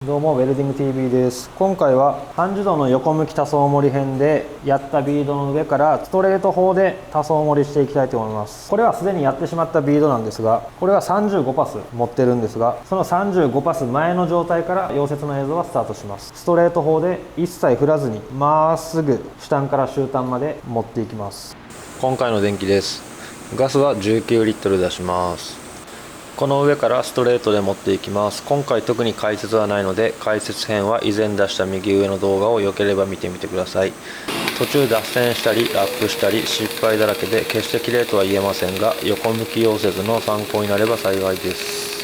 どうもウェルディング TV です。今回は30度の横向き塗装盛り編でやったビードの上からストレート砲で塗装盛りしていきたいと思います。これはすでにやってしまったビードなんですが、これは35パス持ってるんですが、その35パス前の状態から溶接の映像はスタートします。ストレート砲で一切振らずにまっすぐ主端から終端まで持っていきます。今回の電気です。ガスは19リットル出します。この上からストレートで持っていきます。今回特に解説はないので、解説編は以前出した右上の動画を良ければ見てみてください。途中脱線したりラップしたり失敗だらけで決して綺麗とは言えませんが、横向き溶接の参考になれば幸いです。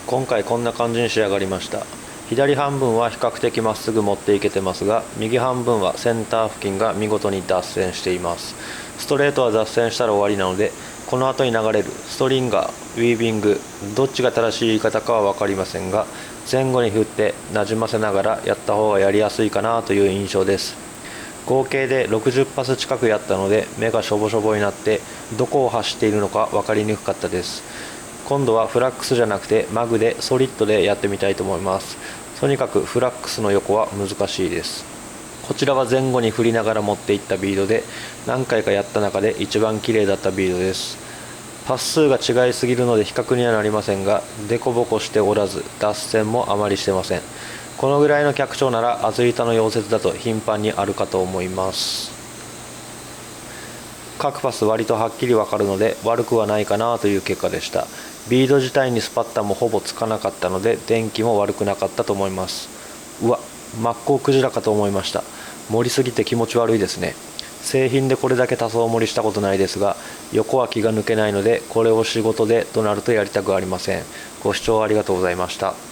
今回こんな感じに仕上がりました。左半分は比較的まっすぐ持っていけてますが、右半分はセンター付近が見事に脱線しています。ストレートは脱線したら終わりなので、この後に流れるストリンガー、ウィービング、どっちが正しい言い方かは分かりませんが、前後に振ってなじませながらやった方がやりやすいかなという印象です。合計で60パス近くやったので目がしょぼしょぼになってどこを走っているのか分かりにくかったです。今度はフラックスじゃなくてマグでソリッドでやってみたいと思います。とにかくフラックスの横は難しいです。こちらは前後に振りながら持っていったビードで、何回かやった中で一番綺麗だったビードです。パス数が違いすぎるので比較にはなりませんが、デコボコしておらず脱線もあまりしてません。このぐらいの脚長ならアズ板の溶接だと頻繁にあるかと思います。各パス割とはっきりわかるので悪くはないかなという結果でした。ビード自体にスパッタもほぼつかなかったので電気も悪くなかったと思います。うわ、真っ向クジラかと思いました。盛りすぎて気持ち悪いですね。製品でこれだけ塗装盛りしたことないですが、横は気が抜けないのでこれを仕事でとなるとやりたくありません。ご視聴ありがとうございました。